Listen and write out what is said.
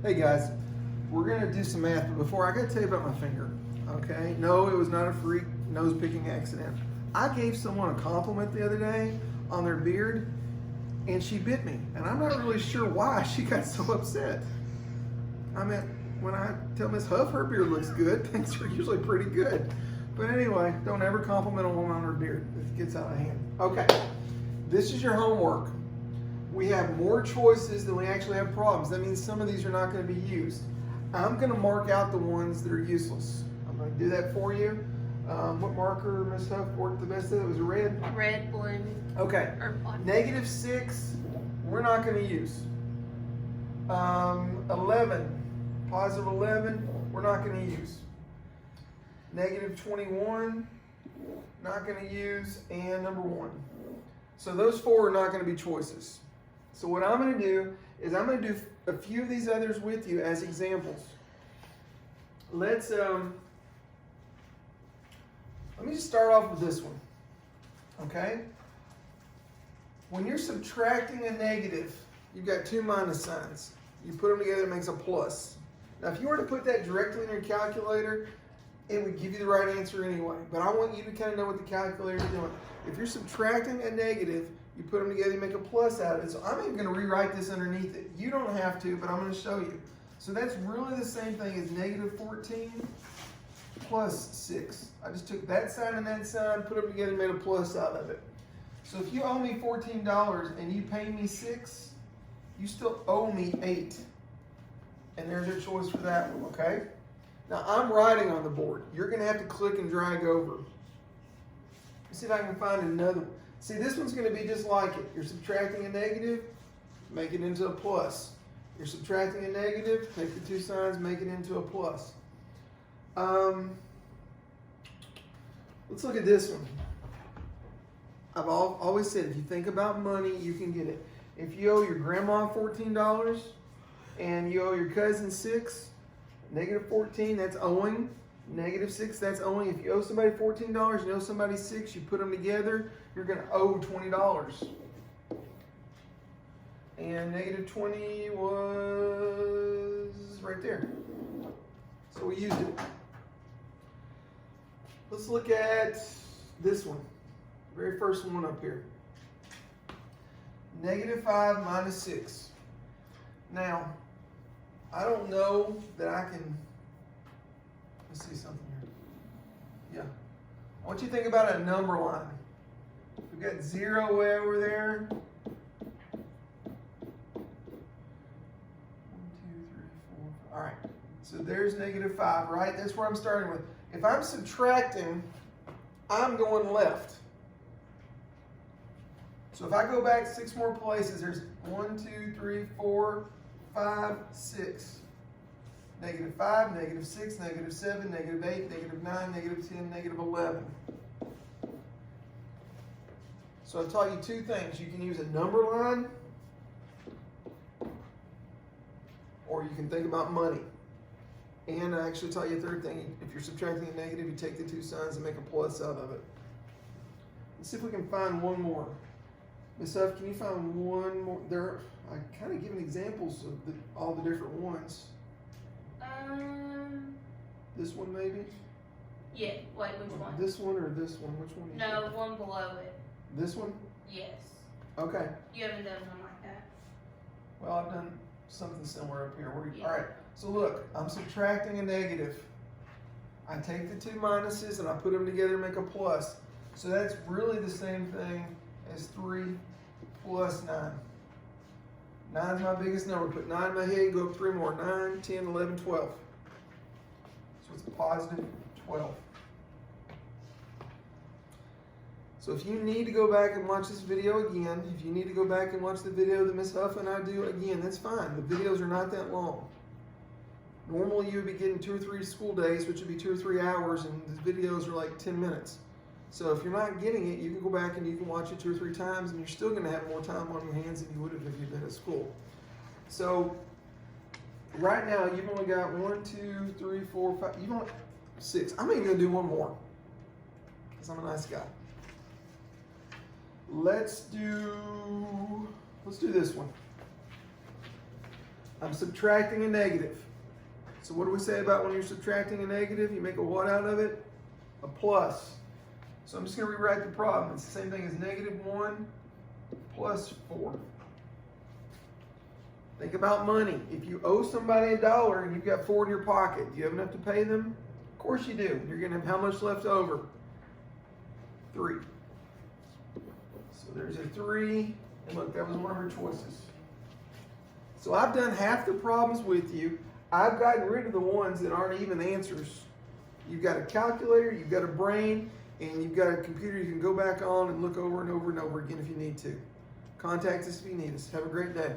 Hey guys, we're gonna do some math, but before I gotta tell you about my finger. Okay? No, it was not a freak nose picking accident. I gave someone a compliment the other day on their beard, and she bit me, and I'm not really sure why she got so upset. I mean, when I tell Miss Huff her beard looks good, things are usually pretty good. But anyway, don't ever compliment a woman on her beard. It gets out of hand. Okay, this is your homework. We have more choices than we actually have problems. That means some of these are not going to be used. I'm going to mark out the ones that are useless. I'm going to do that for you. What marker, Miss Huff, worked the best? It was red? Red, blue. Okay. Or black. -6, we're not going to use. 11, positive 11, we're not going to use. -21, not going to use, and number 1. So those 4 are not going to be choices. So what I'm going to do is I'm going to do a few of these others with you as examples. Let me just start off with this one. Okay? When you're subtracting a negative, you've got 2 minus signs. You put them together, it makes a plus. Now, if you were to put that directly in your calculator, it would give you the right answer anyway. But I want you to kind of know what the calculator is doing. If you're subtracting a negative, you put them together, you make a plus out of it. So I'm even going to rewrite this underneath it. You don't have to, but I'm going to show you. So that's really the same thing as -14 plus 6. I just took that sign and that sign, put them together, made a plus out of it. So if you owe me $14 and you pay me 6, you still owe me 8. And there's your choice for that one, okay? Now I'm writing on the board. You're going to have to click and drag over. Let's see if I can find another one. See, this one's going to be just like it. You're subtracting a negative, make it into a plus. You're subtracting a negative, take the 2 signs, make it into a plus. Let's look at this one. I've always said, if you think about money, you can get it. If you owe your grandma $14 and you owe your cousin 6, -14, that's owing. -6, that's owing. If you owe somebody $14 and you owe somebody 6, you put them together, you're going to owe $20. And -20 was right there. So we used it. Let's look at this one. Very first one up here. -5 minus 6. Now, I don't know that I can, let's see something here. Yeah. I want you to think about a number line. We've got 0 way over there. 1, 2, 3, 4. All right. So there's -5, right? That's where I'm starting with. If I'm subtracting, I'm going left. So if I go back 6 more places, there's 1, 2, 3, 4, 5, 6. -5, -6, -7, -8, -9, -10, -11. So I've taught you 2 things. You can use a number line, or you can think about money. And I actually taught you a 3rd thing. If you're subtracting a negative, you take the 2 signs and make a plus out of it. Let's see if we can find one more. Miss Huff, can you find one more? I kind of given examples of all the different ones. This one maybe? Yeah, wait, which one? This one or this one? Which one? No, one below it. This one? Yes. Okay. You haven't done one like that. Well, I've done something similar up here. Yeah. All right. So look, I'm subtracting a negative. I take the 2 minuses and I put them together and make a plus. So that's really the same thing as 3 plus 9. 9 is my biggest number. Put 9 in my head, go up 3 more. 9, 10, 11, 12. So it's a positive 12. So if you need to go back and watch this video again, if you need to go back and watch the video that Miss Huff and I do again, that's fine. The videos are not that long. Normally you would be getting 2 or 3 school days, which would be 2 or 3 hours, and the videos are like 10 minutes. So if you're not getting it, you can go back and you can watch it 2 or 3 times, and you're still going to have more time on your hands than you would have if you'd been at school. So right now you've only got 1, 2, 3, 4, 5. You've only 6. I'm even going to do one more because I'm a nice guy. Let's do this one. I'm subtracting a negative. So what do we say about when you're subtracting a negative? You make a what out of it? A plus. So I'm just going to rewrite the problem. It's the same thing as -1 plus 4. Think about money. If you owe somebody $1 and you've got 4 in your pocket, do you have enough to pay them? Of course you do. You're going to have how much left over? 3. So there's a 3. And look, that was one of her choices. So I've done half the problems with you. I've gotten rid of the ones that aren't even answers. You've got a calculator, you've got a brain, and you've got a computer you can go back on and look over and over and over again if you need to. Contact us if you need us. Have a great day.